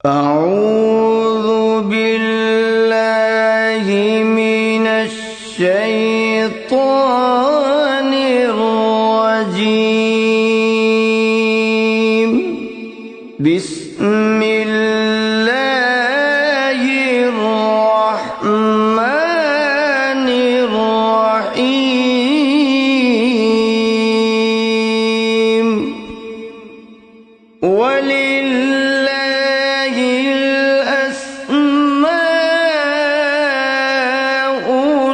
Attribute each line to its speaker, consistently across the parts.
Speaker 1: أعوذ بالله من الشيطان الرجيم. بسم الله الرحمن الرحيم. ولله الأسماء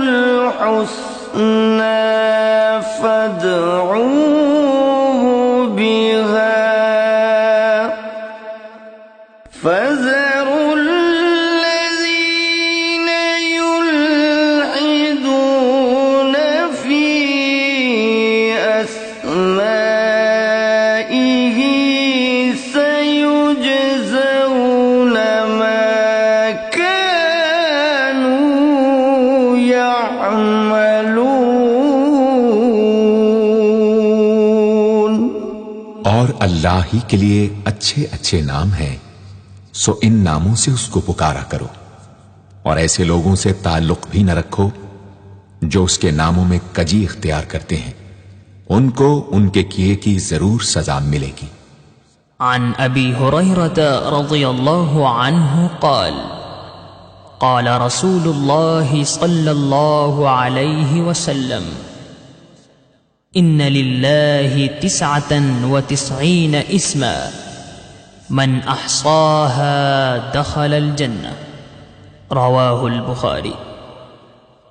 Speaker 1: الحسنى فادعوه بها. فذروا الذين يلحدون في أسمائه سيجزون ما كانوا يعملون.
Speaker 2: اور اللہ ہی کے لیے اچھے اچھے نام ہیں، سو ان ناموں سے اس کو پکارا کرو، اور ایسے لوگوں سے تعلق بھی نہ رکھو جو اس کے ناموں میں کجی اختیار کرتے ہیں، ان کو ان کے کیے کی ضرور سزا ملے گی.
Speaker 3: عن ابی ہریرہ رضی اللہ عنہ قال قال رسول اللہ صلی اللہ علیہ وسلم ان للہ 99 اسما من احصاها دخل الجنہ. رواہ البخاری.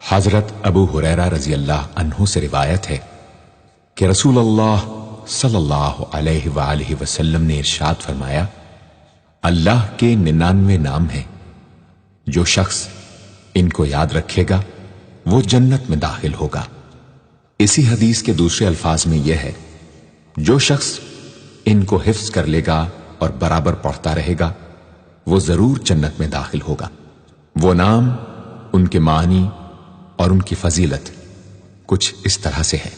Speaker 2: حضرت ابو ہریرہ رضی اللہ عنہ سے روایت ہے کہ رسول اللہ صلی اللہ علیہ وآلہ وسلم نے ارشاد فرمایا، اللہ کے 99 نام ہیں، جو شخص ان کو یاد رکھے گا وہ جنت میں داخل ہوگا. اسی حدیث کے دوسرے الفاظ میں یہ ہے، جو شخص ان کو حفظ کر لے گا اور برابر پڑھتا رہے گا وہ ضرور جنت میں داخل ہوگا. وہ نام، ان کے معنی اور ان کی فضیلت کچھ اس طرح سے ہے: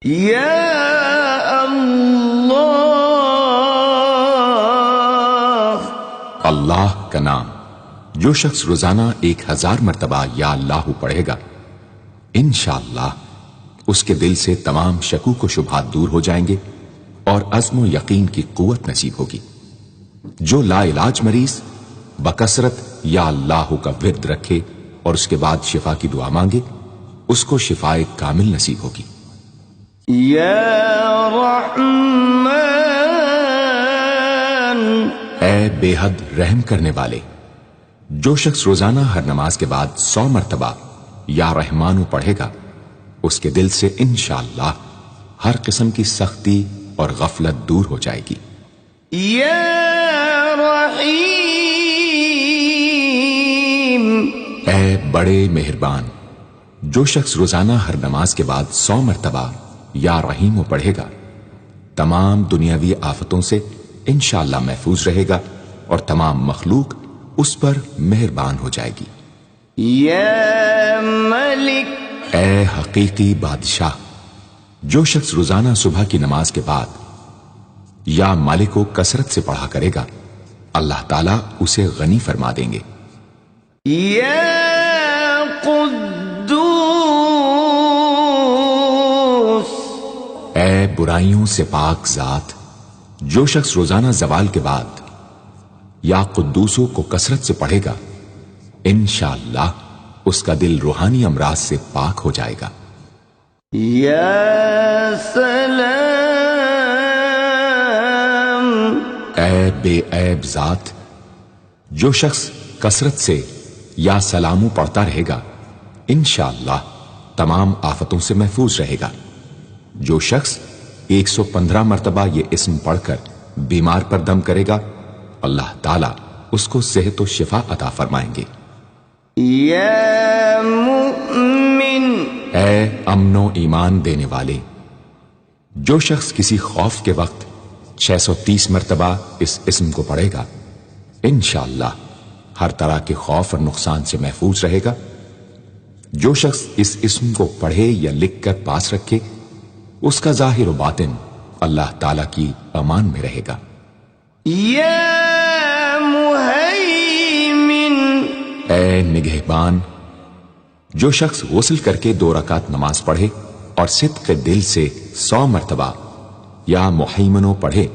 Speaker 1: یا اللہ،
Speaker 2: اللہ کا نام جو شخص روزانہ 1000 مرتبہ یا اللہ پڑھے گا، انشاءاللہ اس کے دل سے تمام شکوک و شبہات دور ہو جائیں گے اور عزم و یقین کی قوت نصیب ہوگی. جو لا علاج مریض بکثرت یا اللہ کا ورد رکھے اور اس کے بعد شفا کی دعا مانگے، اس کو شفائے کامل نصیب ہوگی.
Speaker 1: یا رحمان،
Speaker 2: اے بے حد رحم کرنے والے، جو شخص روزانہ ہر نماز کے بعد 100 مرتبہ یا رحمانو پڑھے گا، اس کے دل سے انشاءاللہ ہر قسم کی سختی اور غفلت دور ہو جائے گی.
Speaker 1: یا رحیم،
Speaker 2: اے بڑے مہربان، جو شخص روزانہ ہر نماز کے بعد 100 مرتبہ یا رحیم پڑھے گا، تمام دنیاوی آفتوں سے انشاءاللہ محفوظ رہے گا اور تمام مخلوق اس پر مہربان ہو جائے گی.
Speaker 1: یا ملک،
Speaker 2: اے حقیقی بادشاہ، جو شخص روزانہ صبح کی نماز کے بعد یا مالک کو کثرت سے پڑھا کرے گا، اللہ تعالیٰ اسے غنی فرما دیں گے.
Speaker 1: یا قدوس،
Speaker 2: اے برائیوں سے پاک ذات، جو شخص روزانہ زوال کے بعد یا قدوسوں کو کثرت سے پڑھے گا، انشاءاللہ اس کا دل روحانی امراض سے پاک ہو جائے گا.
Speaker 1: یا سلام،
Speaker 2: اے بے عیب ذات، جو شخص کثرت سے یا سلامو پڑھتا رہے گا، انشاءاللہ تمام آفتوں سے محفوظ رہے گا. جو شخص 115 مرتبہ یہ اسم پڑھ کر بیمار پر دم کرے گا، اللہ تعالیٰ اس کو صحت و شفا عطا فرمائیں گے.
Speaker 1: یا مؤمن،
Speaker 2: اے امن و ایمان دینے والے، جو شخص کسی خوف کے وقت 630 مرتبہ اس اسم کو پڑھے گا، انشاءاللہ ہر طرح کے خوف اور نقصان سے محفوظ رہے گا. جو شخص اس اسم کو پڑھے یا لکھ کر پاس رکھے، اس کا ظاہر و باطن اللہ تعالی کی امان میں رہے گا.
Speaker 1: یا مهيمن
Speaker 2: اے نگہبان، جو شخص غسل کر کے 2 رکعت نماز پڑھے اور صدق دل سے 100 مرتبہ یا محیمنو پڑھے،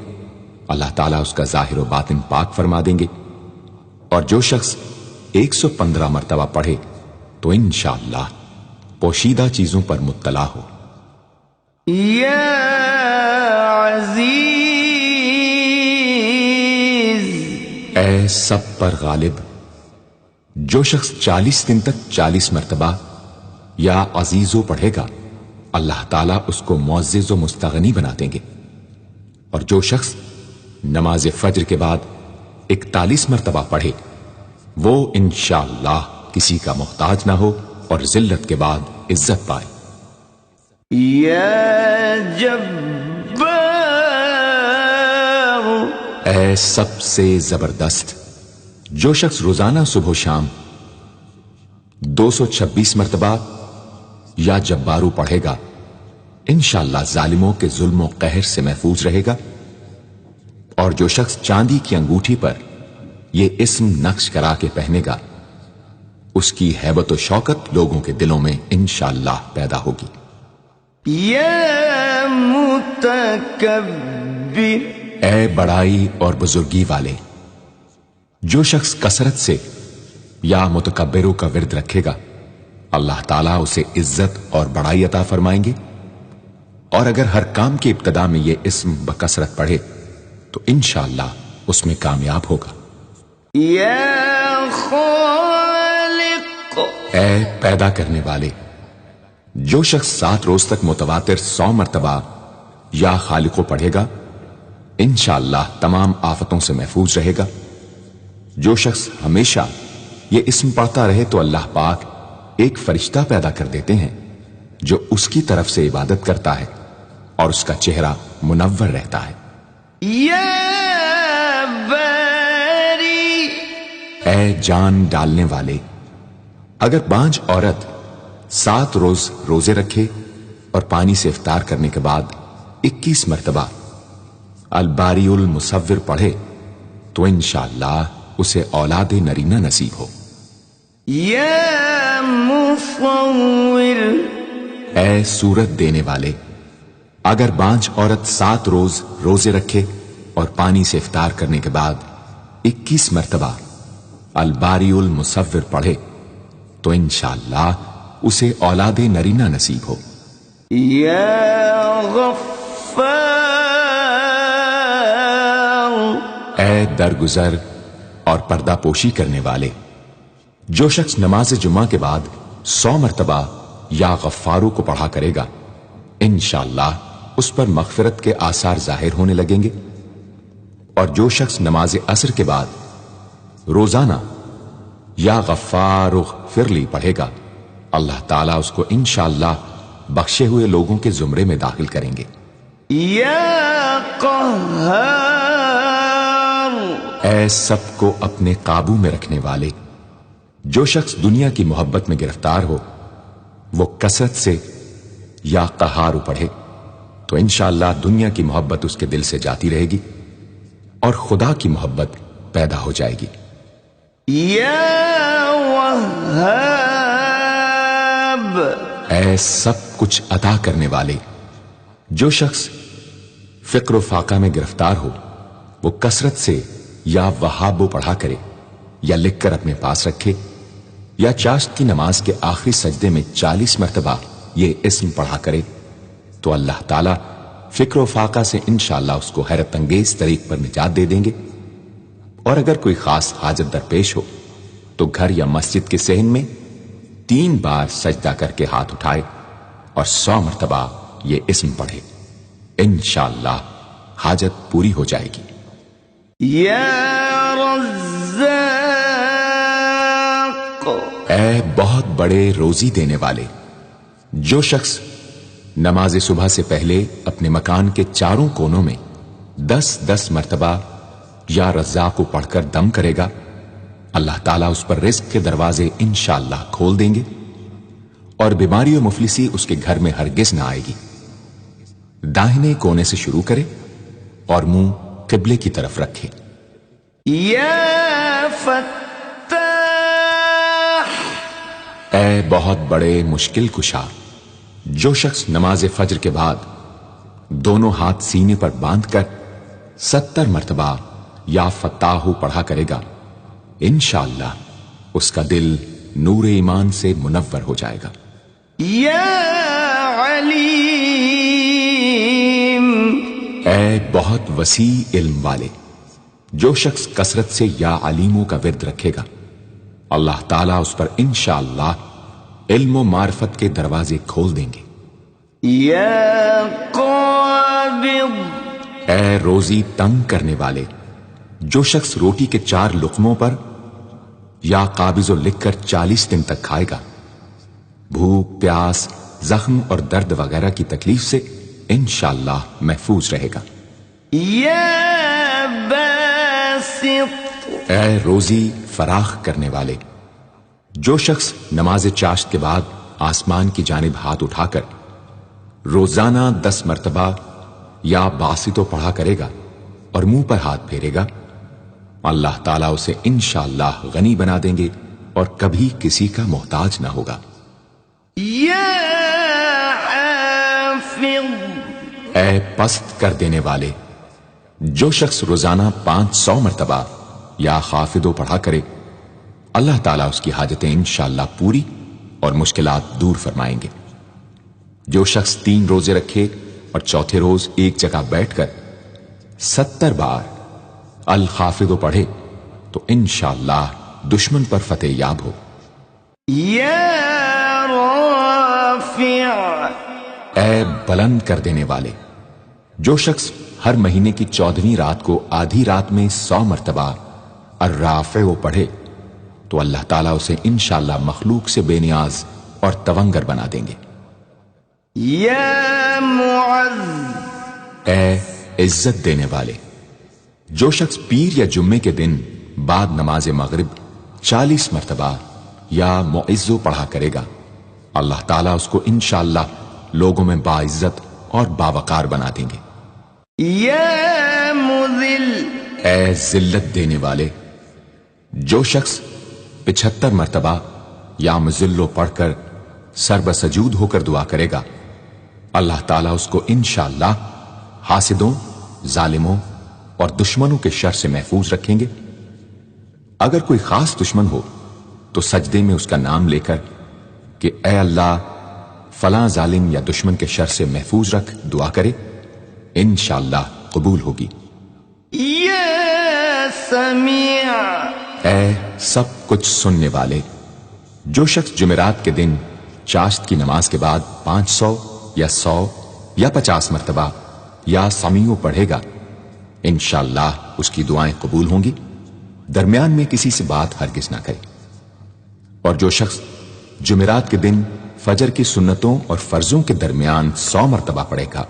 Speaker 2: اللہ تعالیٰ اس کا ظاہر و باطن پاک فرما دیں گے. اور جو شخص 115 مرتبہ پڑھے تو انشاءاللہ پوشیدہ چیزوں پر مطلع ہو.
Speaker 1: یا عزیز،
Speaker 2: اے سب پر غالب، جو شخص 40 دن تک 40 مرتبہ یا عزیزو پڑھے گا، اللہ تعالیٰ اس کو معزز و مستغنی بنا دیں گے. اور جو شخص نماز فجر کے بعد 41 مرتبہ پڑھے، وہ انشاءاللہ کسی کا محتاج نہ ہو اور ذلت کے بعد عزت پائے.
Speaker 1: یا جبار،
Speaker 2: اے سب سے زبردست، جو شخص روزانہ صبح و شام 226 مرتبہ یا جبارو پڑھے گا، انشاءاللہ ظالموں کے ظلم و قہر سے محفوظ رہے گا. اور جو شخص چاندی کی انگوٹھی پر یہ اسم نقش کرا کے پہنے گا، اس کی ہیبت و شوکت لوگوں کے دلوں میں انشاءاللہ پیدا ہوگی.
Speaker 1: یا متکبر،
Speaker 2: اے بڑائی اور بزرگی والے، جو شخص کثرت سے یا متکبروں کا ورد رکھے گا، اللہ تعالیٰ اسے عزت اور بڑائی عطا فرمائیں گے. اور اگر ہر کام کی ابتدا میں یہ اسم بکثرت پڑھے تو انشاءاللہ اس میں کامیاب ہوگا.
Speaker 1: یا خالق،
Speaker 2: اے پیدا کرنے والے، جو شخص 7 روز تک متواتر 100 مرتبہ یا خالقو پڑھے گا، انشاءاللہ تمام آفتوں سے محفوظ رہے گا. جو شخص ہمیشہ یہ اسم پڑھتا رہے تو اللہ پاک ایک فرشتہ پیدا کر دیتے ہیں جو اس کی طرف سے عبادت کرتا ہے اور اس کا چہرہ منور رہتا ہے.
Speaker 1: یا باری،
Speaker 2: اے جان ڈالنے والے، اگر بانجھ عورت 7 روز روزے رکھے اور پانی سے افطار کرنے کے بعد 21 مرتبہ الباری المصور پڑھے تو انشاءاللہ اسے اولاد نرینہ نصیب ہو.
Speaker 1: یا مصور،
Speaker 2: اے صورت دینے والے، اگر بانجھ عورت 7 روز روزے رکھے اور پانی سے افطار کرنے کے بعد 21 مرتبہ الباری المصور پڑھے تو انشاءاللہ اسے اولاد نرینہ نصیب ہو.
Speaker 1: یا غفار،
Speaker 2: اے درگزر اور پردہ پوشی کرنے والے، جو شخص نماز جمعہ کے بعد 100 مرتبہ یا غفارو کو پڑھا کرے گا، انشاءاللہ اس پر مغفرت کے آثار ظاہر ہونے لگیں گے. اور جو شخص نماز عصر کے بعد روزانہ یا غفار اغفر لی پڑھے گا، اللہ تعالیٰ اس کو انشاءاللہ بخشے ہوئے لوگوں کے زمرے میں داخل کریں گے.
Speaker 1: یا قہار،
Speaker 2: اے سب کو اپنے قابو میں رکھنے والے، جو شخص دنیا کی محبت میں گرفتار ہو وہ کثرت سے یا قہار پڑھے تو انشاءاللہ دنیا کی محبت اس کے دل سے جاتی رہے گی اور خدا کی محبت پیدا ہو جائے گی.
Speaker 1: یا وہاب،
Speaker 2: اے سب کچھ عطا کرنے والے، جو شخص فقر و فاقہ میں گرفتار ہو وہ کثرت سے یا وہاب پڑھا کرے یا لکھ کر اپنے پاس رکھے یا چاشت کی نماز کے آخری سجدے میں 40 مرتبہ یہ اسم پڑھا کرے تو اللہ تعالیٰ فکر و فاقہ سے انشاءاللہ اس کو حیرت انگیز طریق پر نجات دے دیں گے. اور اگر کوئی خاص حاجت درپیش ہو تو گھر یا مسجد کے صحن میں 3 بار سجدہ کر کے ہاتھ اٹھائے اور 100 مرتبہ یہ اسم پڑھے، انشاءاللہ حاجت پوری ہو جائے گی.
Speaker 1: یا رزاق،
Speaker 2: اے بہت بڑے روزی دینے والے، جو شخص نماز صبح سے پہلے اپنے مکان کے چاروں کونوں میں 10-10 مرتبہ یا رزاق کو پڑھ کر دم کرے گا، اللہ تعالیٰ اس پر رزق کے دروازے انشاءاللہ کھول دیں گے اور بیماری و مفلسی اس کے گھر میں ہرگز نہ آئے گی. داہنے کونے سے شروع کرے اور منہ قبلے کی طرف رکھے.
Speaker 1: یا فتاح،
Speaker 2: اے بہت بڑے مشکل کشا، جو شخص نماز فجر کے بعد دونوں ہاتھ سینے پر باندھ کر 70 مرتبہ یا فتاح پڑھا کرے گا، انشاءاللہ اس کا دل نور ایمان سے منور ہو جائے گا۔
Speaker 1: یا علیم،
Speaker 2: اے بہت وسیع علم والے، جو شخص کثرت سے یا علیموں کا ورد رکھے گا، اللہ تعالیٰ اس پر انشاءاللہ علم و معرفت کے دروازے کھول دیں گے۔
Speaker 1: یا قابض،
Speaker 2: اے روزی تنگ کرنے والے، جو شخص روٹی کے 4 لقموں پر یا قابض و لکھ کر 40 دن تک کھائے گا، بھوک، پیاس، زخم اور درد وغیرہ کی تکلیف سے انشاءاللہ محفوظ رہے گا۔
Speaker 1: یا باسط،
Speaker 2: اے روزی فراخ کرنے والے، جو شخص نماز چاشت کے بعد آسمان کی جانب ہاتھ اٹھا کر روزانہ 10 مرتبہ یا باسطو پڑھا کرے گا اور منہ پر ہاتھ پھیرے گا، اللہ تعالیٰ اسے انشاءاللہ غنی بنا دیں گے اور کبھی کسی کا محتاج نہ ہوگا۔
Speaker 1: یا حافظ،
Speaker 2: اے پست کر دینے والے، جو شخص روزانہ 500 مرتبہ یا خافضو پڑھا کرے، اللہ تعالیٰ اس کی حاجتیں انشاءاللہ پوری اور مشکلات دور فرمائیں گے۔ جو شخص 3 روزے رکھے اور چوتھے روز ایک جگہ بیٹھ کر 70 بار الخافضو پڑھے تو انشاءاللہ دشمن پر فتح یاب ہو۔
Speaker 1: یا رافع،
Speaker 2: اے بلند کر دینے والے، جو شخص ہر مہینے کی 14ویں رات کو آدھی رات میں 100 مرتبہ الرافع پڑھے تو اللہ تعالیٰ اسے انشاءاللہ مخلوق سے بے نیاز اور تونگر بنا دیں گے۔
Speaker 1: یا معز،
Speaker 2: اے عزت دینے والے، جو شخص پیر یا جمعے کے دن بعد نماز مغرب 40 مرتبہ یا معزو پڑھا کرے گا، اللہ تعالیٰ اس کو انشاءاللہ لوگوں میں باعزت اور باوقار بنا دیں گے۔
Speaker 1: یا مذل،
Speaker 2: اے ذلت دینے والے، جو شخص 75 مرتبہ یا مذلو پڑھ کر سر بسجود ہو کر دعا کرے گا، اللہ تعالیٰ اس کو انشاءاللہ حاسدوں، ظالموں اور دشمنوں کے شر سے محفوظ رکھیں گے۔ اگر کوئی خاص دشمن ہو تو سجدے میں اس کا نام لے کر کہ اے اللہ فلاں ظالم یا دشمن کے شر سے محفوظ رکھ دعا کرے، انشاءاللہ قبول ہوگی۔
Speaker 1: یا سمیع،
Speaker 2: اے سب کچھ سننے والے، جو شخص جمعرات کے دن چاشت کی نماز کے بعد 500 یا 100 یا 50 مرتبہ یا سمیع پڑھے گا، انشاءاللہ اس کی دعائیں قبول ہوں گی، درمیان میں کسی سے بات ہرگز نہ کرے۔ اور جو شخص جمعرات کے دن فجر کی سنتوں اور فرضوں کے درمیان 100 مرتبہ پڑھے گا،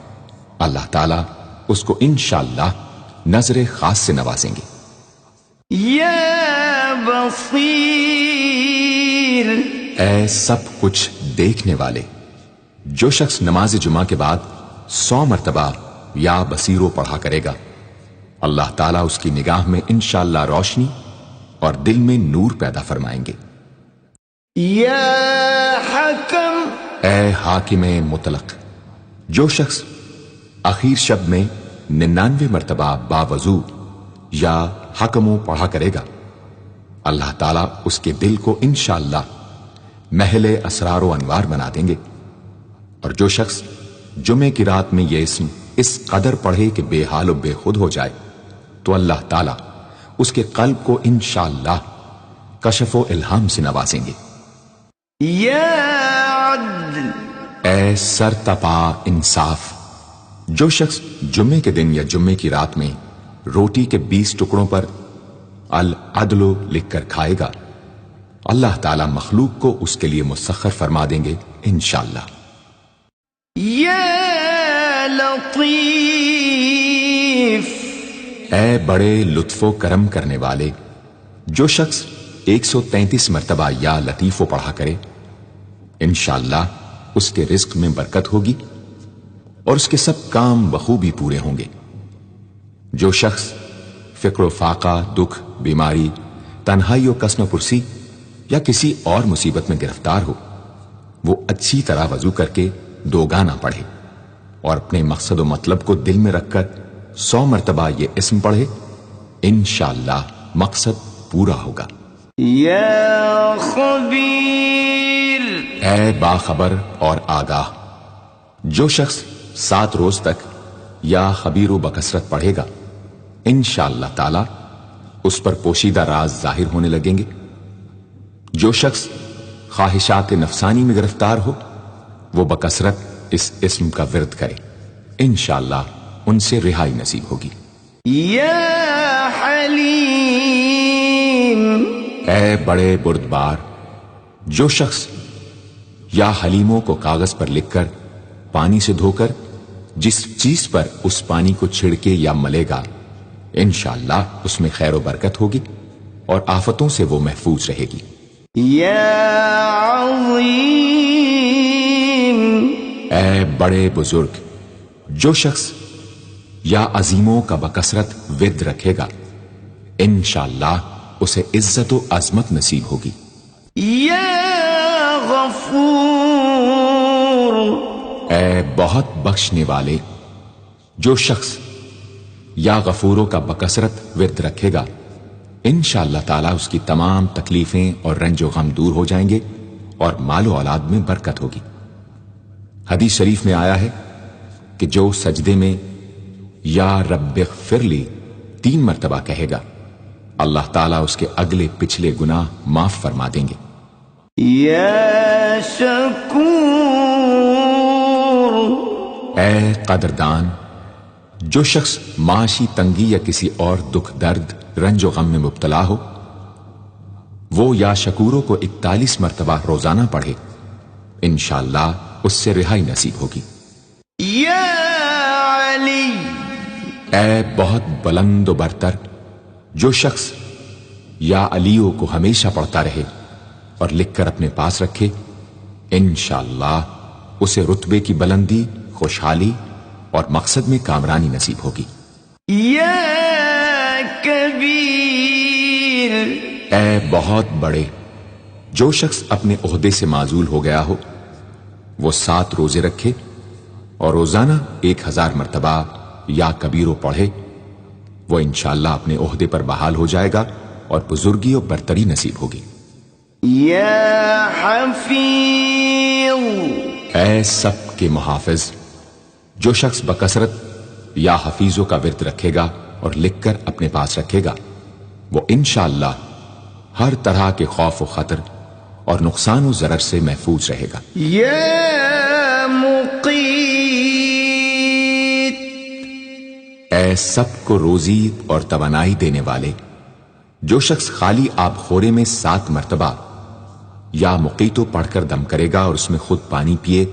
Speaker 2: اللہ تعالیٰ اس کو انشاءاللہ نظر خاص سے نوازیں گے۔
Speaker 1: یا بصیر،
Speaker 2: اے سب کچھ دیکھنے والے، جو شخص نماز جمعہ کے بعد 100 مرتبہ یا بصیرو پڑھا کرے گا، اللہ تعالیٰ اس کی نگاہ میں انشاءاللہ روشنی اور دل میں نور پیدا فرمائیں گے۔
Speaker 1: یا حکم،
Speaker 2: اے حاکم مطلق، جو شخص آخر شب میں 99 مرتبہ باوضو یا حکمو پڑھا کرے گا، اللہ تعالیٰ اس کے دل کو انشاءاللہ محل اسرار و انوار بنا دیں گے۔ اور جو شخص جمعے کی رات میں یہ اسم اس قدر پڑھے کہ بے حال و بے خود ہو جائے تو اللہ تعالیٰ اس کے قلب کو انشاءاللہ کشف و الہام سے نوازیں گے۔
Speaker 1: یا عدل،
Speaker 2: اے سر تپا انصاف، جو شخص جمعے کے دن یا جمعے کی رات میں روٹی کے 20 ٹکڑوں پر العدل لکھ کر کھائے گا، اللہ تعالیٰ مخلوق کو اس کے لیے مسخر فرما دیں گے انشاءاللہ۔
Speaker 1: یا لطیف،
Speaker 2: اے بڑے لطف و کرم کرنے والے، جو شخص 133 مرتبہ یا لطیفو پڑھا کرے، انشاءاللہ اس کے رزق میں برکت ہوگی اور اس کے سب کام بخوبی پورے ہوں گے۔ جو شخص فقر و فاقہ، دکھ، بیماری، تنہائی و کسن و پرسی یا کسی اور مصیبت میں گرفتار ہو، وہ اچھی طرح وضو کر کے 2 گانا پڑھے اور اپنے مقصد و مطلب کو دل میں رکھ کر 100 مرتبہ یہ اسم پڑھے، انشاءاللہ مقصد پورا ہوگا۔
Speaker 1: یا خبیر،
Speaker 2: اے باخبر اور آگاہ، جو شخص 7 روز تک یا خبیر و بکثرت پڑھے گا، انشاءاللہ تعالی اس پر پوشیدہ راز ظاہر ہونے لگیں گے۔ جو شخص خواہشات نفسانی میں گرفتار ہو، وہ بکثرت اس اسم کا ورد کرے، انشاءاللہ ان سے رہائی نصیب ہوگی۔
Speaker 1: یا حلیم،
Speaker 2: اے بڑے بردبار، جو شخص یا حلیموں کو کاغذ پر لکھ کر پانی سے دھو کر جس چیز پر اس پانی کو چھڑکے یا ملے گا، انشاءاللہ اس میں خیر و برکت ہوگی اور آفتوں سے وہ محفوظ رہے گی۔
Speaker 1: یا عظیم،
Speaker 2: اے بڑے بزرگ، جو شخص یا عظیموں کا بکثرت ورد رکھے گا، انشاءاللہ اسے عزت و عظمت نصیب ہوگی۔
Speaker 1: یا غفور،
Speaker 2: اے بہت بخشنے والے، جو شخص یا غفوروں کا بکثرت ورد رکھے گا، انشاءاللہ تعالیٰ اس کی تمام تکلیفیں اور رنج و غم دور ہو جائیں گے اور مال و اولاد میں برکت ہوگی۔ حدیث شریف میں آیا ہے کہ جو سجدے میں یا رب اغفر لی 3 مرتبہ کہے گا، اللہ تعالیٰ اس کے اگلے پچھلے گناہ معاف فرما دیں گے۔
Speaker 1: یا شکور،
Speaker 2: اے قدردان، جو شخص معاشی تنگی یا کسی اور دکھ درد رنج و غم میں مبتلا ہو، وہ یا شکوروں کو 41 مرتبہ روزانہ پڑھے، انشاءاللہ اس سے رہائی نصیب ہوگی۔
Speaker 1: یا علی،
Speaker 2: اے بہت بلند و برتر، جو شخص یا علیوں کو ہمیشہ پڑھتا رہے اور لکھ کر اپنے پاس رکھے، انشاءاللہ اسے رتبے کی بلندی، خوشحالی اور مقصد میں کامرانی نصیب ہوگی۔
Speaker 1: یا کبیر،
Speaker 2: اے بہت بڑے، جو شخص اپنے عہدے سے معزول ہو گیا ہو، وہ 7 روزے رکھے اور روزانہ 1000 مرتبہ یا کبیرو پڑھے، وہ انشاءاللہ اپنے عہدے پر بحال ہو جائے گا اور بزرگی و برتری نصیب ہوگی۔
Speaker 1: یا حفیظ،
Speaker 2: اے سب کے محافظ، جو شخص بکثرت یا حفیظوں کا ورد رکھے گا اور لکھ کر اپنے پاس رکھے گا، وہ انشاءاللہ ہر طرح کے خوف و خطر اور نقصان و ضرر سے محفوظ رہے گا۔
Speaker 1: یا مقیت،
Speaker 2: اے سب کو روزی اور توانائی دینے والے، جو شخص خالی آب خورے میں 7 مرتبہ یا مقیتو پڑھ کر دم کرے گا اور اس میں خود پانی پیے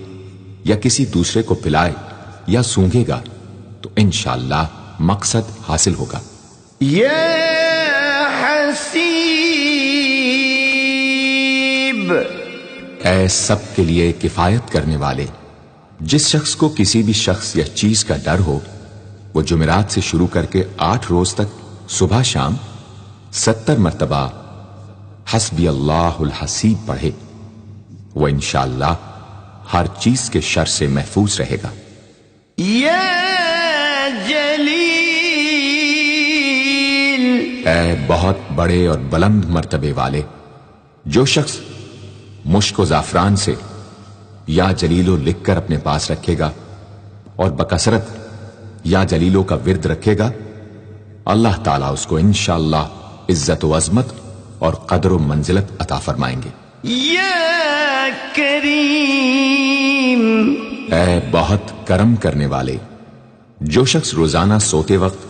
Speaker 2: یا کسی دوسرے کو پلائے یا سونگے گا، تو انشاءاللہ مقصد حاصل ہوگا۔
Speaker 1: یا حسیب،
Speaker 2: اے سب کے لیے کفایت کرنے والے، جس شخص کو کسی بھی شخص یا چیز کا ڈر ہو، وہ جمعرات سے شروع کر کے 8 روز تک صبح شام 70 مرتبہ حسبی اللہ الحسیب پڑھے، وہ انشاءاللہ ہر چیز کے شر سے محفوظ رہے گا۔
Speaker 1: یا جلیل،
Speaker 2: اے بہت بڑے اور بلند مرتبے والے، جو شخص مشک و زعفران سے یا جلیلو لکھ کر اپنے پاس رکھے گا اور بکثرت یا جلیلوں کا ورد رکھے گا، اللہ تعالیٰ اس کو انشاءاللہ عزت و عظمت اور قدر و منزلت عطا فرمائیں گے۔
Speaker 1: یا کریم،
Speaker 2: اے بہت کرم کرنے والے، جو شخص روزانہ سوتے وقت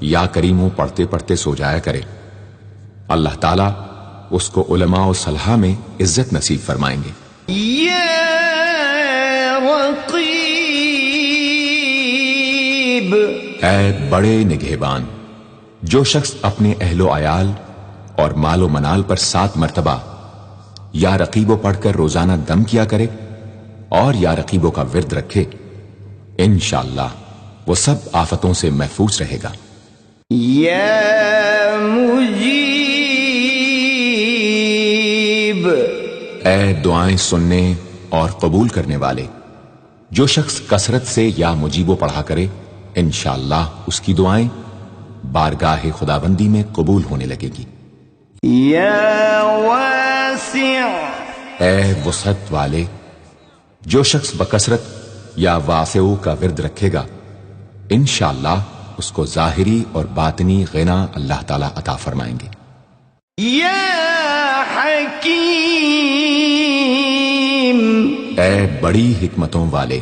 Speaker 2: یا کریموں پڑھتے پڑھتے سو جایا کرے، اللہ تعالیٰ اس کو علماء و صلحاء میں عزت نصیب فرمائیں گے۔
Speaker 1: یا رقیب،
Speaker 2: اے بڑے نگہبان، جو شخص اپنے اہل و عیال اور مال و منال پر 7 مرتبہ یا رقیبوں پڑھ کر روزانہ دم کیا کرے اور یا رقیبوں کا ورد رکھے، انشاءاللہ وہ سب آفتوں سے محفوظ رہے گا۔
Speaker 1: یا مجیب،
Speaker 2: اے دعائیں سننے اور قبول کرنے والے، جو شخص کثرت سے یا مجیبو پڑھا کرے انشاءاللہ اس کی دعائیں بارگاہ خداوندی میں قبول ہونے لگے گی۔
Speaker 1: یا واسع،
Speaker 2: اے وسعت والے، جو شخص بکثرت یا واسعو کا ورد رکھے گا انشاءاللہ اس کو ظاہری اور باطنی غنا اللہ تعالیٰ عطا فرمائیں گے۔
Speaker 1: یا حکیم،
Speaker 2: اے بڑی حکمتوں والے،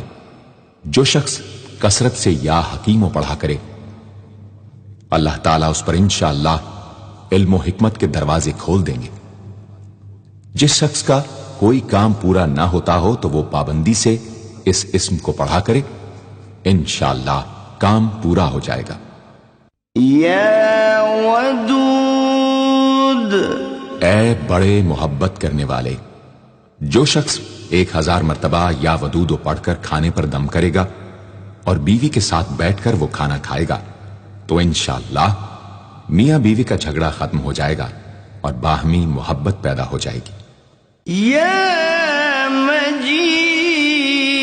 Speaker 2: جو شخص کثرت سے یا حکیموں پڑھا کرے اللہ تعالیٰ اس پر انشاءاللہ علم و حکمت کے دروازے کھول دیں گے۔ جس شخص کا کوئی کام پورا نہ ہوتا ہو تو وہ پابندی سے اس اسم کو پڑھا کرے انشاءاللہ کام پورا ہو جائے گا۔
Speaker 1: یا ودود،
Speaker 2: اے بڑے محبت کرنے والے، جو شخص 1000 مرتبہ یا ودود پڑھ کر کھانے پر دم کرے گا اور بیوی کے ساتھ بیٹھ کر وہ کھانا کھائے گا تو انشاءاللہ میاں بیوی کا جھگڑا ختم ہو جائے گا اور باہمی محبت پیدا ہو جائے گی۔
Speaker 1: یا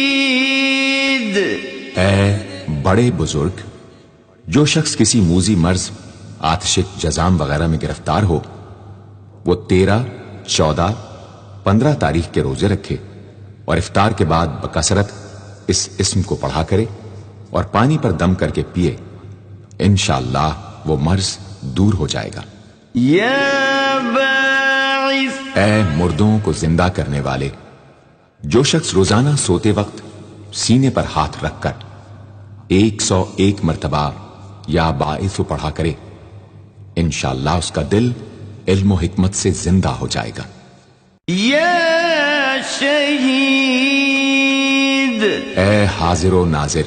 Speaker 1: مجید،
Speaker 2: اے بڑے بزرگ، جو شخص کسی موذی مرض، آتش جزام وغیرہ میں گرفتار ہو وہ 13، 14، 15 تاریخ کے روزے رکھے اور افطار کے بعد بکثرت اس اسم کو پڑھا کرے اور پانی پر دم کر کے پیے انشاءاللہ وہ مرض دور ہو جائے گا۔
Speaker 1: یا باعث،
Speaker 2: اے مردوں کو زندہ کرنے والے، جو شخص روزانہ سوتے وقت سینے پر ہاتھ رکھ کر 101 مرتبہ یا باعث پڑھا کرے انشاءاللہ اس کا دل علم و حکمت سے زندہ ہو جائے گا۔
Speaker 1: یا شہید،
Speaker 2: اے حاضر و ناظر،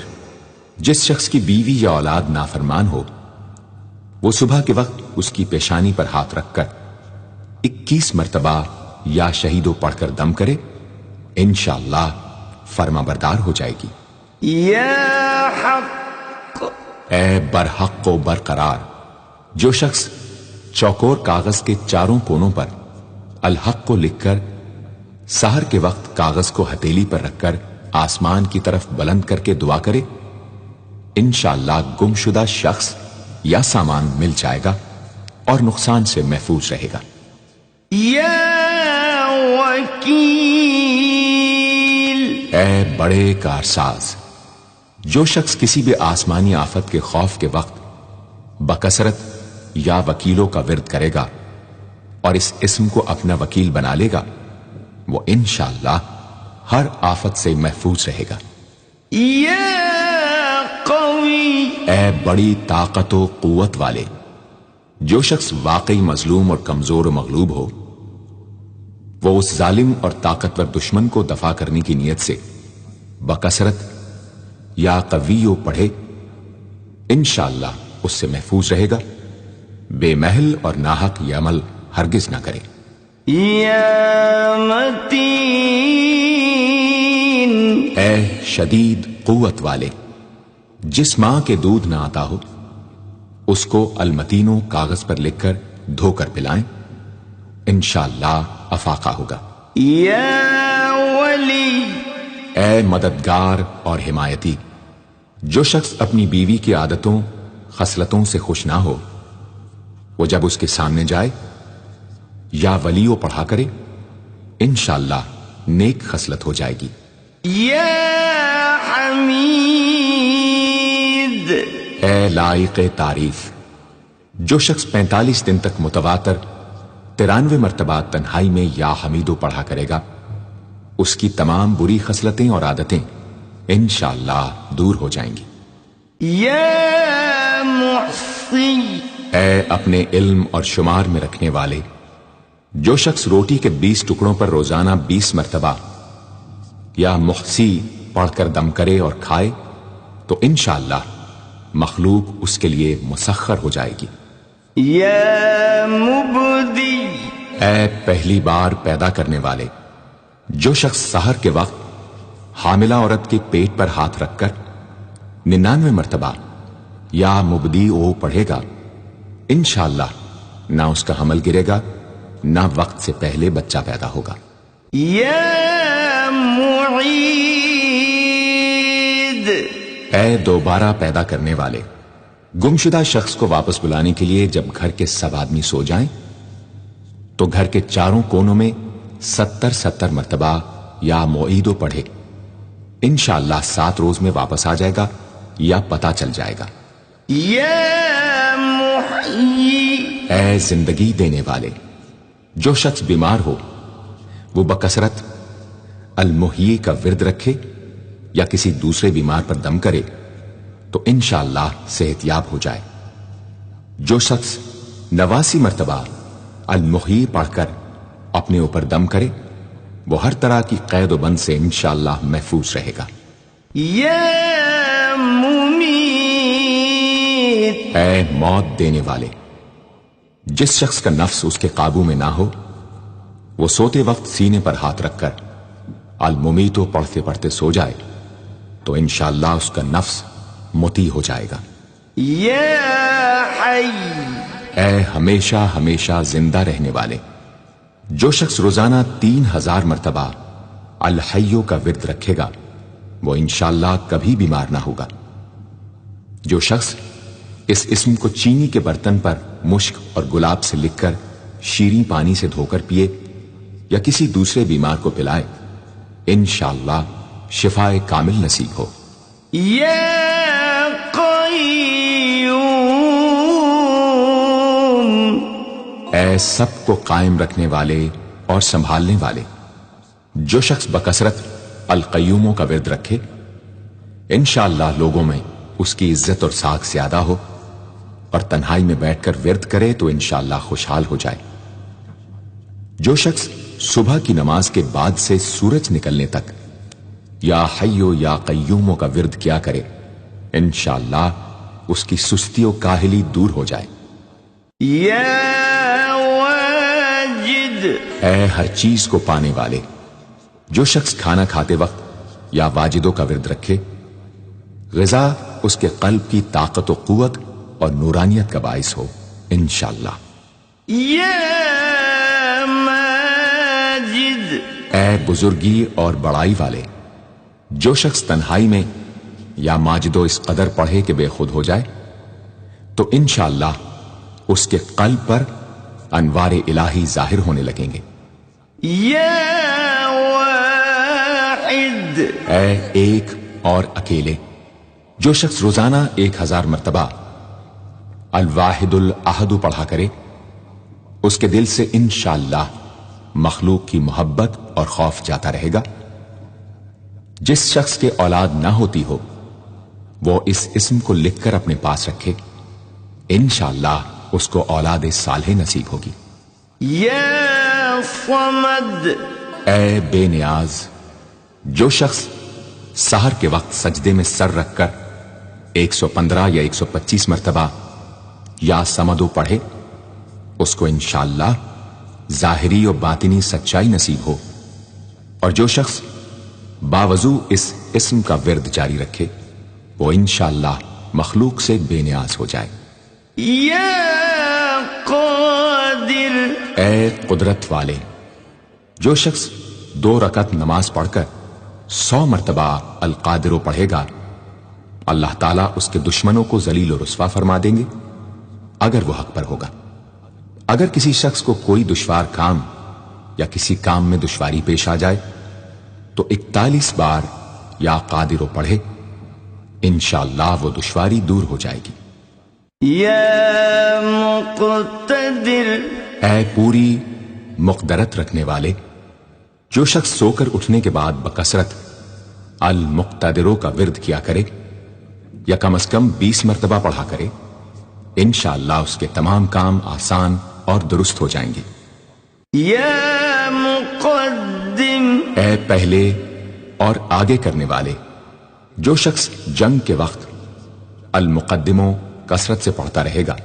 Speaker 2: جس شخص کی بیوی یا اولاد نافرمان ہو وہ صبح کے وقت اس کی پیشانی پر ہاتھ رکھ کر 21 مرتبہ یا شہیدو پڑھ کر دم کرے انشاءاللہ فرما بردار ہو جائے گی۔
Speaker 1: یا حق،
Speaker 2: اے برحق و برقرار، جو شخص چوکور کاغذ کے چاروں کونوں پر الحق کو لکھ کر سحر کے وقت کاغذ کو ہتھیلی پر رکھ کر آسمان کی طرف بلند کر کے دعا کرے انشاءاللہ گمشدہ شخص یا سامان مل جائے گا اور نقصان سے محفوظ رہے گا۔
Speaker 1: یا وکیل،
Speaker 2: اے بڑے کارساز، جو شخص کسی بھی آسمانی آفت کے خوف کے وقت بکثرت یا وکیلوں کا ورد کرے گا اور اس اسم کو اپنا وکیل بنا لے گا وہ انشاءاللہ ہر آفت سے محفوظ رہے گا۔
Speaker 1: یا قوی،
Speaker 2: اے بڑی طاقت و قوت والے، جو شخص واقعی مظلوم اور کمزور و مغلوب ہو وہ اس ظالم اور طاقتور دشمن کو دفاع کرنے کی نیت سے بکثرت یا قویو پڑھے انشاءاللہ اس سے محفوظ رہے گا، بے محل اور ناحق یہ عمل ہرگز نہ کرے۔
Speaker 1: یا متین،
Speaker 2: اے شدید قوت والے، جس ماں کے دودھ نہ آتا ہو اس کو المتینوں کاغذ پر لکھ کر دھو کر پلائیں انشاءاللہ افاقہ ہوگا۔
Speaker 1: یا ولی،
Speaker 2: اے مددگار اور حمایتی، جو شخص اپنی بیوی کی عادتوں خصلتوں سے خوش نہ ہو وہ جب اس کے سامنے جائے یا ولیو پڑھا کرے انشاءاللہ نیک خصلت ہو جائے گی۔
Speaker 1: یا حمید،
Speaker 2: اے لائق تعریف، جو شخص 45 دن تک متواتر 93 مرتبہ تنہائی میں یا حمیدو پڑھا کرے گا اس کی تمام بری خصلتیں اور عادتیں انشاءاللہ دور ہو جائیں گی۔
Speaker 1: یا محصی،
Speaker 2: اے اپنے علم اور شمار میں رکھنے والے، جو شخص روٹی کے 20 ٹکڑوں پر روزانہ 20 مرتبہ یا محصی پڑھ کر دم کرے اور کھائے تو انشاءاللہ مخلوق اس کے لیے مسخر ہو جائے گی۔
Speaker 1: یا مبدی،
Speaker 2: اے پہلی بار پیدا کرنے والے، جو شخص سحر کے وقت حاملہ عورت کے پیٹ پر ہاتھ رکھ کر 99 مرتبہ یا مبدی او پڑھے گا انشاءاللہ نہ اس کا حمل گرے گا نہ وقت سے پہلے بچہ پیدا ہوگا۔
Speaker 1: یا معید،
Speaker 2: اے دوبارہ پیدا کرنے والے، گمشدہ شخص کو واپس بلانے کے لیے جب گھر کے سب آدمی سو جائیں تو گھر کے چاروں کونوں میں 70 مرتبہ یا معیدو پڑھے، انشاءاللہ 7 روز میں واپس آ جائے گا یا پتہ چل جائے گا۔
Speaker 1: یا محیی،
Speaker 2: اے زندگی دینے والے، جو شخص بیمار ہو وہ بکثرت المحیی کا ورد رکھے یا کسی دوسرے بیمار پر دم کرے تو انشاءاللہ صحت یاب ہو جائے۔ جو شخص 89 مرتبہ المحیی پڑھ کر اپنے اوپر دم کرے وہ ہر طرح کی قید و بند سے انشاءاللہ محفوظ رہے گا۔
Speaker 1: یا ممیت،
Speaker 2: اے موت دینے والے، جس شخص کا نفس اس کے قابو میں نہ ہو وہ سوتے وقت سینے پر ہاتھ رکھ کر الممیتو پڑھتے پڑھتے سو جائے تو انشاءاللہ اس کا نفس مطیع ہو جائے گا۔
Speaker 1: یا حی،
Speaker 2: اے ہمیشہ ہمیشہ زندہ رہنے والے، جو شخص روزانہ 3000 مرتبہ الحیو کا ورد رکھے گا وہ انشاءاللہ کبھی بیمار نہ ہوگا۔ جو شخص اس اسم کو چینی کے برتن پر مشک اور گلاب سے لکھ کر شیریں پانی سے دھو کر پیے یا کسی دوسرے بیمار کو پلائے انشاءاللہ شفائے کامل نصیب ہو۔
Speaker 1: یا قیوم،
Speaker 2: اے سب کو قائم رکھنے والے اور سنبھالنے والے، جو شخص بکثرت القیوموں کا ورد رکھے انشاءاللہ لوگوں میں اس کی عزت اور ساکھ زیادہ ہو اور تنہائی میں بیٹھ کر ورد کرے تو انشاءاللہ خوشحال ہو جائے۔ جو شخص صبح کی نماز کے بعد سے سورج نکلنے تک یا حیو یا قیوموں کا ورد کیا کرے انشاءاللہ اس کی سستی و کاہلی دور ہو جائے۔
Speaker 1: یا واجد،
Speaker 2: اے ہر چیز کو پانے والے، جو شخص کھانا کھاتے وقت یا واجدوں کا ورد رکھے غذا اس کے قلب کی طاقت و قوت اور نورانیت کا باعث ہو انشاءاللہ۔
Speaker 1: یا ماجد،
Speaker 2: اے بزرگی اور بڑائی والے، جو شخص تنہائی میں یا ماجدو اس قدر پڑھے کہ بے خود ہو جائے تو انشاءاللہ اس کے قلب پر انوار الہی ظاہر ہونے لگیں گے۔
Speaker 1: یا واحد،
Speaker 2: اے ایک اور اکیلے، جو شخص روزانہ 1000 مرتبہ الواحد الاحد پڑھا کرے اس کے دل سے انشاءاللہ مخلوق کی محبت اور خوف جاتا رہے گا۔ جس شخص کے اولاد نہ ہوتی ہو وہ اس اسم کو لکھ کر اپنے پاس رکھے انشاءاللہ اس کو اولاد صالح نصیب ہوگی۔
Speaker 1: یا صمد،
Speaker 2: اے بے نیاز، جو شخص سحر کے وقت سجدے میں سر رکھ کر 115 یا 125 مرتبہ یا سمدو پڑھے اس کو انشاءاللہ ظاہری و باطنی سچائی نصیب ہو، اور جو شخص باوضو اس اسم کا ورد جاری رکھے وہ انشاءاللہ مخلوق سے بے نیاز ہو جائے۔
Speaker 1: یا قادر،
Speaker 2: اے قدرت والے، جو شخص 2 رکعت نماز پڑھ کر 100 مرتبہ القادر پڑھے گا اللہ تعالیٰ اس کے دشمنوں کو ذلیل و رسوا فرما دیں گے اگر وہ حق پر ہوگا۔ اگر کسی شخص کو کوئی دشوار کام یا کسی کام میں دشواری پیش آ جائے تو 41 بار یا قادر پڑھے انشاءاللہ وہ دشواری دور ہو جائے گی۔
Speaker 1: یا مقتدر،
Speaker 2: اے پوری مقدرت رکھنے والے، جو شخص سو کر اٹھنے کے بعد بکثرت المقتدروں کا ورد کیا کرے یا کم از کم 20 مرتبہ پڑھا کرے انشاءاللہ اس کے تمام کام آسان اور درست ہو جائیں گے۔
Speaker 1: یا مقدم،
Speaker 2: اے پہلے اور آگے کرنے والے، جو شخص جنگ کے وقت المقدموں کثرت سے پڑھتا رہے گا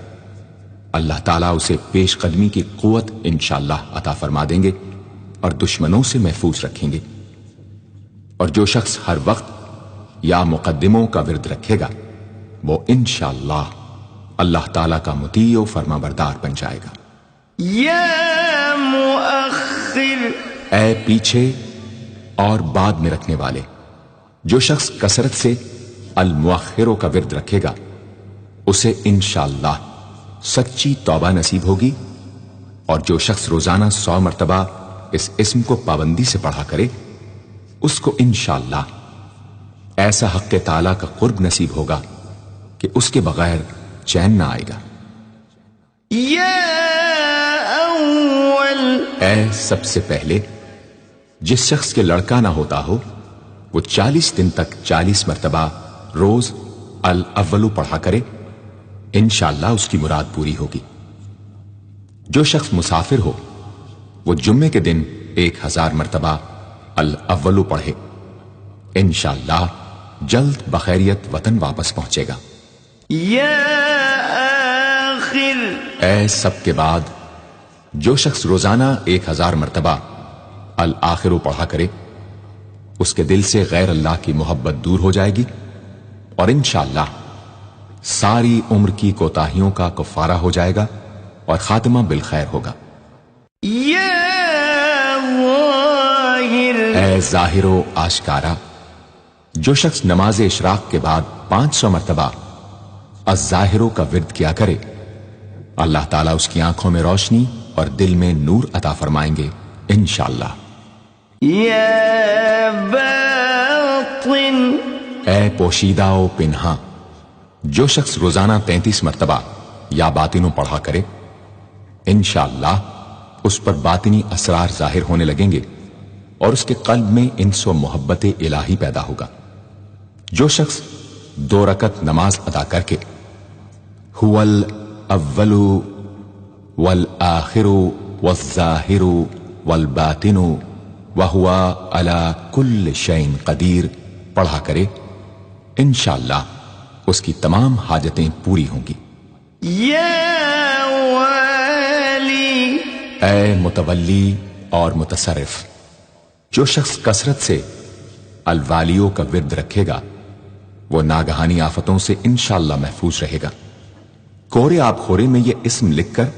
Speaker 2: اللہ تعالیٰ اسے پیش قدمی کی قوت انشاءاللہ عطا فرما دیں گے اور دشمنوں سے محفوظ رکھیں گے۔ اور جو شخص ہر وقت یا مقدموں کا ورد رکھے گا وہ انشاءاللہ اللہ تعالیٰ کا مطیع و فرما بردار بن جائے گا۔
Speaker 1: یا مؤخر،
Speaker 2: اے پیچھے اور بعد میں رکھنے والے، جو شخص کثرت سے المؤخروں کا ورد رکھے گا اسے انشاءاللہ سچی توبہ نصیب ہوگی، اور جو شخص روزانہ 100 مرتبہ اس اسم کو پابندی سے پڑھا کرے اس کو انشاءاللہ ایسا حق تعالیٰ کا قرب نصیب ہوگا کہ اس کے بغیر چین نہ آئے گا۔
Speaker 1: یا اول،
Speaker 2: اے سب سے پہلے جس شخص کے لڑکا نہ ہوتا ہو وہ 40 دن تک 40 مرتبہ روز الاولو پڑھا کرے، انشاءاللہ اس کی مراد پوری ہوگی۔ جو شخص مسافر ہو وہ جمعے کے دن 1000 مرتبہ الاولو پڑھے، انشاءاللہ جلد بخیریت وطن واپس پہنچے گا۔
Speaker 1: یا آخر،
Speaker 2: اے سب کے بعد جو شخص روزانہ 1000 مرتبہ الآخرو پڑھا کرے اس کے دل سے غیر اللہ کی محبت دور ہو جائے گی، اور انشاءاللہ ساری عمر کی کوتاہیوں کا کفارہ ہو جائے گا اور خاتمہ بالخیر ہوگا۔
Speaker 1: یا ظاہر،
Speaker 2: اے ظاہر و آشکارا، جو شخص نماز اشراق کے بعد 500 مرتبہ الظاہرو کا ورد کیا کرے اللہ تعالیٰ اس کی آنکھوں میں روشنی اور دل میں نور عطا فرمائیں گے انشاءاللہ۔
Speaker 1: یا باطن،
Speaker 2: اے پوشیدہ و پنہاں، جو شخص روزانہ 33 مرتبہ یا باطنوں پڑھا کرے انشاءاللہ اس پر باطنی اسرار ظاہر ہونے لگیں گے اور اس کے قلب میں انس و محبت الہی پیدا ہوگا۔ جو شخص 2 رکعت نماز ادا کر کے هو الاول والآخر والظاہر والباطن وهو على كل شيء قدیر پڑھا کرے انشاءاللہ اس کی تمام حاجتیں پوری ہوں گی۔
Speaker 1: یا والی،
Speaker 2: اے متولی اور متصرف، جو شخص کثرت سے الوالیوں کا ورد رکھے گا وہ ناگہانی آفتوں سے انشاءاللہ محفوظ رہے گا۔ کورے آب خورے میں یہ اسم لکھ کر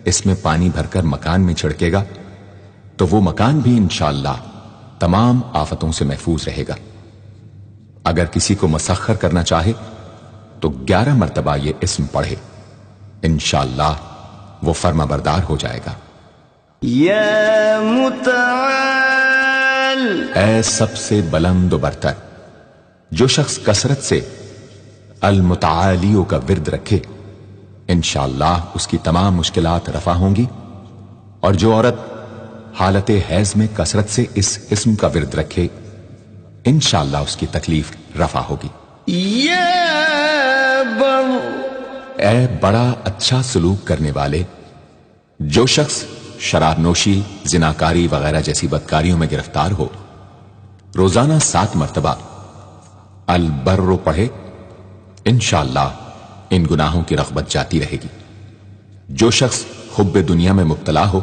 Speaker 2: اس میں پانی بھر کر مکان میں چھڑکے گا تو وہ مکان بھی انشاءاللہ تمام آفتوں سے محفوظ رہے گا۔ اگر کسی کو مسخر کرنا چاہے تو 11 مرتبہ یہ اسم پڑھے، انشاءاللہ وہ فرما بردار ہو جائے گا۔
Speaker 1: یا متعال،
Speaker 2: اے سب سے بلند و برتر، جو شخص کثرت سے المتعالیوں کا ورد رکھے انشاءاللہ اس کی تمام مشکلات رفع ہوں گی، اور جو عورت حالت حیض میں کثرت سے اس اسم کا ورد رکھے انشاءاللہ اس کی تکلیف رفع ہوگی۔
Speaker 1: یا بر،
Speaker 2: اے بڑا اچھا سلوک کرنے والے، جو شخص شراب نوشی، زناکاری وغیرہ جیسی بدکاریوں میں گرفتار ہو روزانہ 7 مرتبہ البر پڑھے انشاءاللہ ان گناہوں کی رغبت جاتی رہے گی۔ جو شخص حب دنیا میں مبتلا ہو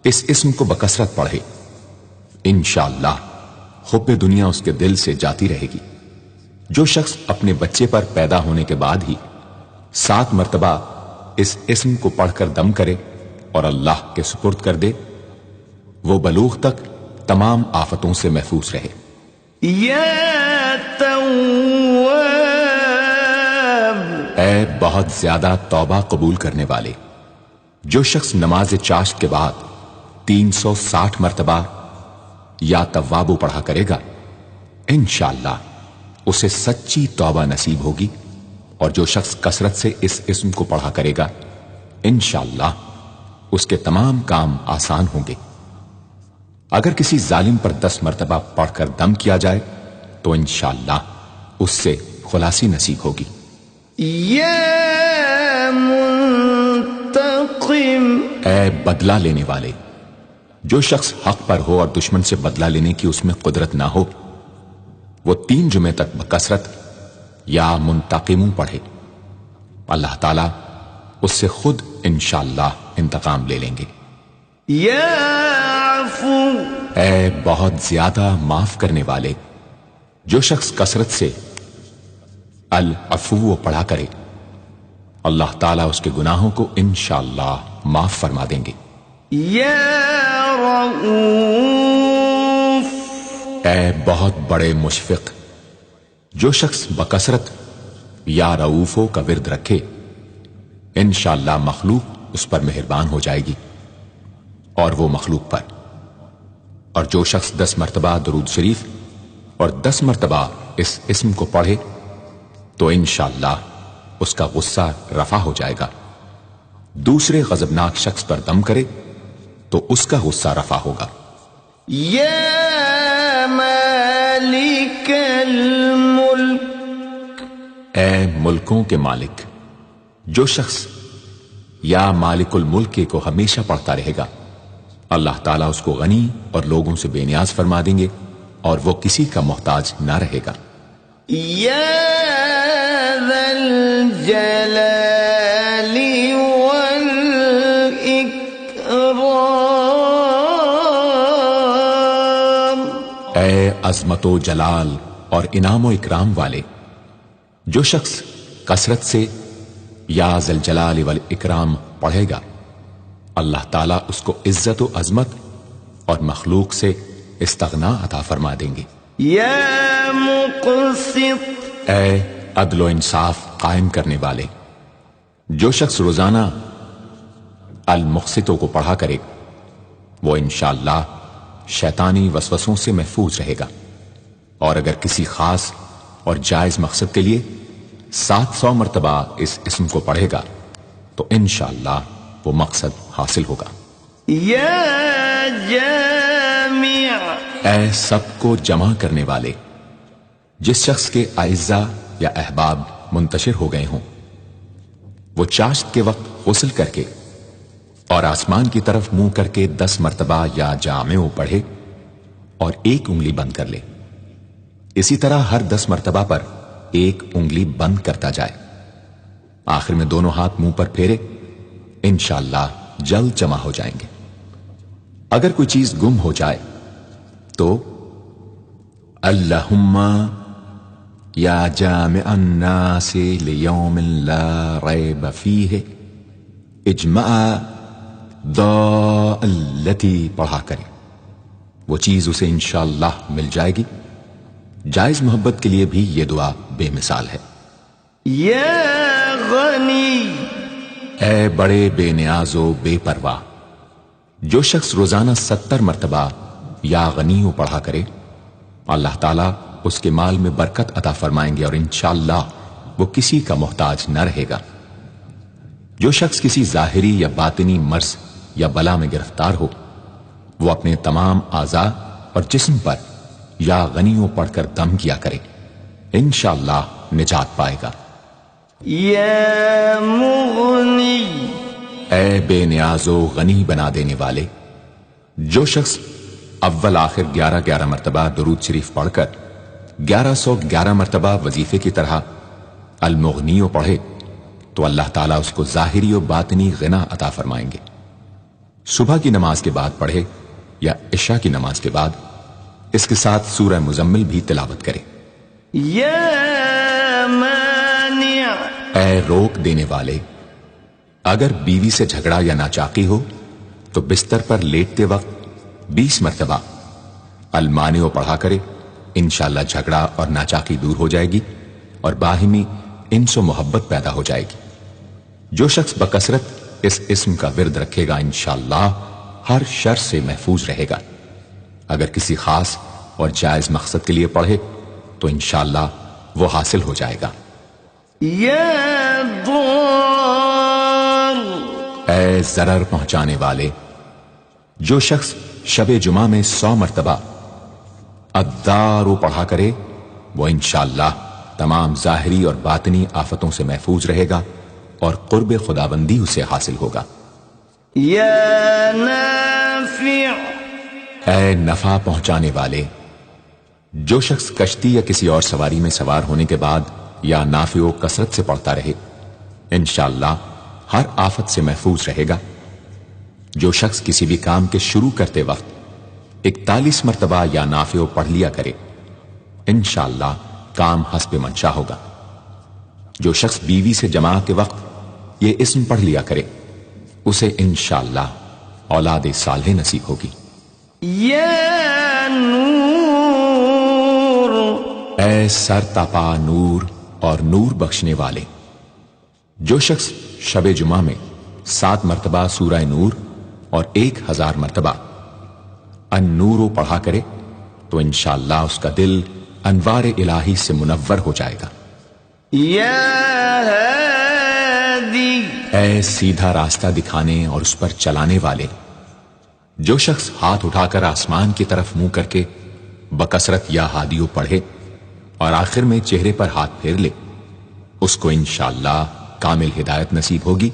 Speaker 2: اس اسم کو بکثرت پڑھے انشاءاللہ حب دنیا اس کے دل سے جاتی رہے گی۔ جو شخص اپنے بچے پر پیدا ہونے کے بعد ہی 7 مرتبہ اس اسم کو پڑھ کر دم کرے اور اللہ کے سپرد کر دے وہ بلوغ تک تمام آفتوں سے محفوظ رہے۔
Speaker 1: یا تواب،
Speaker 2: اے بہت زیادہ توبہ قبول کرنے والے، جو شخص نماز چاشت کے بعد 360 مرتبہ یا توابو پڑھا کرے گا انشاءاللہ اسے سچی توبہ نصیب ہوگی، اور جو شخص کثرت سے اس اسم کو پڑھا کرے گا انشاءاللہ اس کے تمام کام آسان ہوں گے۔ اگر کسی ظالم پر 10 مرتبہ پڑھ کر دم کیا جائے تو انشاءاللہ اس سے خلاصی نصیب ہوگی۔
Speaker 1: یا منتقم،
Speaker 2: اے بدلہ لینے والے، جو شخص حق پر ہو اور دشمن سے بدلہ لینے کی اس میں قدرت نہ ہو وہ 3 جمعے تک بکثرت یا منتقموں پڑھے، اللہ تعالیٰ اس سے خود انشاءاللہ انتقام لے لیں گے۔
Speaker 1: یا عفو،
Speaker 2: اے بہت زیادہ معاف کرنے والے، جو شخص کثرت سے العفو پڑھا کرے اللہ تعالیٰ اس کے گناہوں کو انشاءاللہ معاف فرما دیں گے۔
Speaker 1: یا رؤوف،
Speaker 2: اے بہت بڑے مشفق، جو شخص بکثرت یا رؤوفو کا ورد رکھے انشاءاللہ مخلوق اس پر مہربان ہو جائے گی اور وہ مخلوق پر، اور جو شخص 10 مرتبہ درود شریف اور 10 مرتبہ اس اسم کو پڑھے تو انشاءاللہ اس کا غصہ رفع ہو جائے گا۔ دوسرے غضبناک شخص پر دم کرے تو اس کا غصہ رفع ہوگا۔
Speaker 1: یا مالک الملک،
Speaker 2: اے ملکوں کے مالک، جو شخص یا مالک الملک کو ہمیشہ پڑھتا رہے گا اللہ تعالیٰ اس کو غنی اور لوگوں سے بے نیاز فرما دیں گے اور وہ کسی کا محتاج نہ رہے گا۔
Speaker 1: یا ذا الجلال والاکرام،
Speaker 2: اے عظمت و جلال اور انعام و اکرام والے، جو شخص کثرت سے یا ذا الجلال والاکرام پڑھے گا اللہ تعالیٰ اس کو عزت و عظمت اور مخلوق سے استغنا عطا فرما دیں گے۔
Speaker 1: یا مقسط،
Speaker 2: اے عدل و انصاف قائم کرنے والے، جو شخص روزانہ المقسطوں کو پڑھا کرے وہ انشاءاللہ شیطانی وسوسوں سے محفوظ رہے گا، اور اگر کسی خاص اور جائز مقصد کے لیے 700 مرتبہ اس اسم کو پڑھے گا تو انشاءاللہ وہ مقصد حاصل ہوگا۔
Speaker 1: یا جامع،
Speaker 2: اے سب کو جمع کرنے والے، جس شخص کے اعزاء یا احباب منتشر ہو گئے ہوں وہ چاشت کے وقت غسل کر کے اور آسمان کی طرف منہ کر کے 10 مرتبہ یا جامع پڑھے اور 1 انگلی بند کر لے، اسی طرح ہر 10 مرتبہ پر 1 انگلی بند کرتا جائے، آخر میں دونوں ہاتھ منہ پر پھیرے، انشاءاللہ جلد جمع ہو جائیں گے۔ اگر کوئی چیز گم ہو جائے تو اللہم یا جامع الناس لیوم لا ریب فیہ اجمع التی پڑھا کرے، وہ چیز اسے انشاءاللہ مل جائے گی۔ جائز محبت کے لیے بھی یہ دعا بے مثال ہے۔
Speaker 1: یا غنی،
Speaker 2: اے بڑے بے نیاز و بے پرواہ، جو شخص روزانہ 70 مرتبہ یا غنی پڑھا کرے اللہ تعالیٰ اس کے مال میں برکت عطا فرمائیں گے اور انشاءاللہ وہ کسی کا محتاج نہ رہے گا۔ جو شخص کسی ظاہری یا باطنی مرض یا بلا میں گرفتار ہو وہ اپنے تمام اعضاء اور جسم پر یا غنیوں پڑھ کر دم کیا کرے، انشاءاللہ نجات پائے گا۔
Speaker 1: یا مغنی،
Speaker 2: اے بے نیاز و غنی بنا دینے والے، جو شخص اول آخر 11 مرتبہ درود شریف پڑھ کر 1111 مرتبہ وظیفے کی طرح المغنی پڑھے تو اللہ تعالیٰ اس کو ظاہری و باطنی غنا عطا فرمائیں گے۔ صبح کی نماز کے بعد پڑھے یا عشاء کی نماز کے بعد اس کے ساتھ سورہ مزمل بھی تلاوت کرے۔
Speaker 1: یا مانع،
Speaker 2: اے روک دینے والے، اگر بیوی سے جھگڑا یا ناچاقی ہو تو بستر پر لیٹتے وقت 20 مرتبہ المانع پڑھا کرے، انشاءاللہ جھگڑا اور ناچاقی دور ہو جائے گی اور باہمی انس و محبت پیدا ہو جائے گی۔ جو شخص بکثرت اس اسم کا ورد رکھے گا انشاءاللہ ہر شر سے محفوظ رہے گا، اگر کسی خاص اور جائز مقصد کے لیے پڑھے تو انشاءاللہ وہ حاصل ہو جائے گا۔
Speaker 1: یا ضار،
Speaker 2: اے ضرر پہنچانے والے، جو شخص شب جمعہ میں 100 مرتبہ الدار پڑھا کرے وہ انشاءاللہ تمام ظاہری اور باطنی آفتوں سے محفوظ رہے گا اور قرب خداوندی اسے حاصل ہوگا۔
Speaker 1: یا نافع،
Speaker 2: اے نفع پہنچانے والے، جو شخص کشتی یا کسی اور سواری میں سوار ہونے کے بعد یا نافع و کثرت سے پڑھتا رہے انشاءاللہ ہر آفت سے محفوظ رہے گا۔ جو شخص کسی بھی کام کے شروع کرتے وقت 41 مرتبہ یا نافع پڑھ لیا کرے انشاءاللہ کام حسب منشا ہوگا۔ جو شخص بیوی سے جماع کے وقت یہ اسم پڑھ لیا کرے اسے انشاءاللہ اولاد صالح نصیب ہوگی۔
Speaker 1: یا نور،
Speaker 2: اے سر تپا نور اور نور بخشنے والے، جو شخص شب جمعہ میں 7 مرتبہ سورہ نور اور 1000 مرتبہ النور پڑھا کرے تو انشاءاللہ اس کا دل انوار الہی سے منور ہو جائے گا۔
Speaker 1: یا ہادی،
Speaker 2: اے سیدھا راستہ دکھانے اور اس پر چلانے والے، جو شخص ہاتھ اٹھا کر آسمان کی طرف منہ کر کے بکثرت یا ہادیو پڑھے اور آخر میں چہرے پر ہاتھ پھیر لے، اس کو انشاءاللہ کامل ہدایت نصیب ہوگی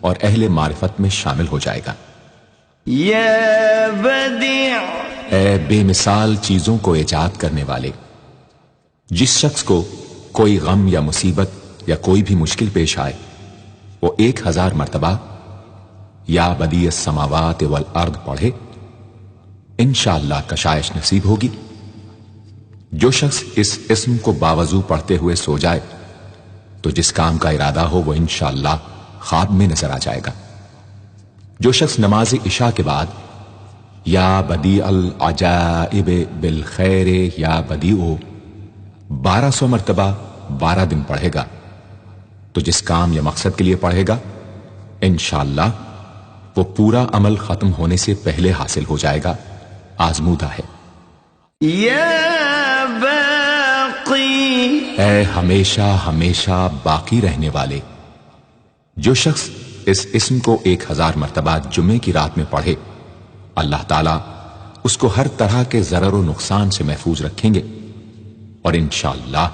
Speaker 2: اور اہل معرفت میں شامل ہو جائے گا۔
Speaker 1: یا بدیع،
Speaker 2: اے بے مثال چیزوں کو ایجاد کرنے والے، جس شخص کو کوئی غم یا مصیبت یا کوئی بھی مشکل پیش آئے وہ 1000 مرتبہ یا بدیع السماوات والارض پڑھے، انشاءاللہ کشائش نصیب ہوگی۔ جو شخص اس اسم کو باوضو پڑھتے ہوئے سو جائے تو جس کام کا ارادہ ہو وہ انشاءاللہ خواب میں نظر آ جائے گا۔ جو شخص نماز عشاء کے بعد یا بدیع العجائب بالخیر یا بدیع 1200 مرتبہ 12 دن پڑھے گا تو جس کام یا مقصد کے لیے پڑھے گا انشاءاللہ وہ پورا عمل ختم ہونے سے پہلے حاصل ہو جائے گا، آزمودہ ہے۔
Speaker 1: یا باقی،
Speaker 2: اے ہمیشہ ہمیشہ باقی رہنے والے، جو شخص اس اسم کو 1000 مرتبہ جمعے کی رات میں پڑھے اللہ تعالیٰ اس کو ہر طرح کے ضرر و نقصان سے محفوظ رکھیں گے اور انشاءاللہ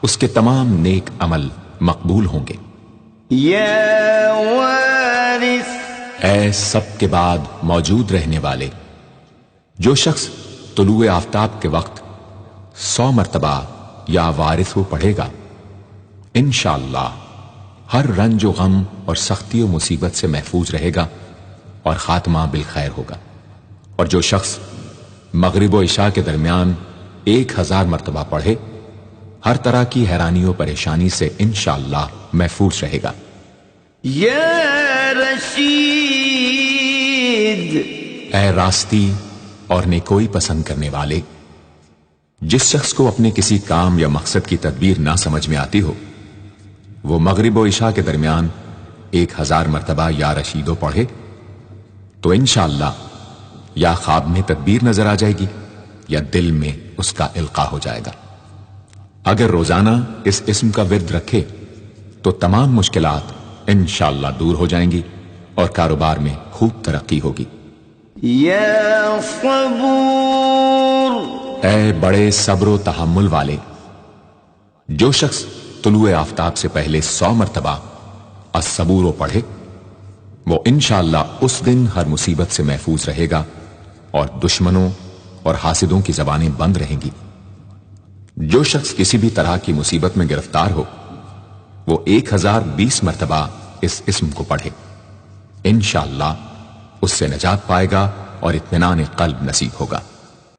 Speaker 2: اس کے تمام نیک عمل مقبول ہوں گے۔
Speaker 1: یا وارث،
Speaker 2: اے سب کے بعد موجود رہنے والے، جو شخص طلوع آفتاب کے وقت 100 مرتبہ یا وارث ہو پڑھے گا انشاءاللہ ہر رنج و غم اور سختی و مصیبت سے محفوظ رہے گا اور خاتمہ بالخیر ہوگا۔ اور جو شخص مغرب و عشاء کے درمیان 1000 مرتبہ پڑھے ہر طرح کی حیرانی و پریشانی سے انشاءاللہ محفوظ رہے گا۔
Speaker 1: یا رشید،
Speaker 2: اے راستی اور نیکوئی پسند کرنے والے، جس شخص کو اپنے کسی کام یا مقصد کی تدبیر نہ سمجھ میں آتی ہو وہ مغرب و عشاء کے درمیان 1000 مرتبہ یا رشیدو پڑھے تو انشاءاللہ یا خواب میں تدبیر نظر آ جائے گی یا دل میں اس کا القاء ہو جائے گا۔ اگر روزانہ اس اسم کا ورد رکھے تو تمام مشکلات انشاءاللہ دور ہو جائیں گی اور کاروبار میں خوب ترقی ہوگی۔
Speaker 1: یا صبور،
Speaker 2: اے بڑے صبر و تحمل والے، جو شخص طلوع آفتاب سے پہلے 100 مرتبہ الصبور پڑھے وہ انشاءاللہ اس دن ہر مصیبت سے محفوظ رہے گا اور دشمنوں اور حاسدوں کی زبانیں بند رہیں گی۔ جو شخص کسی بھی طرح کی مصیبت میں گرفتار ہو وہ 1020 مرتبہ اس اسم کو پڑھے انشاءاللہ اس سے نجات پائے گا اور اطمینان قلب نصیب ہوگا۔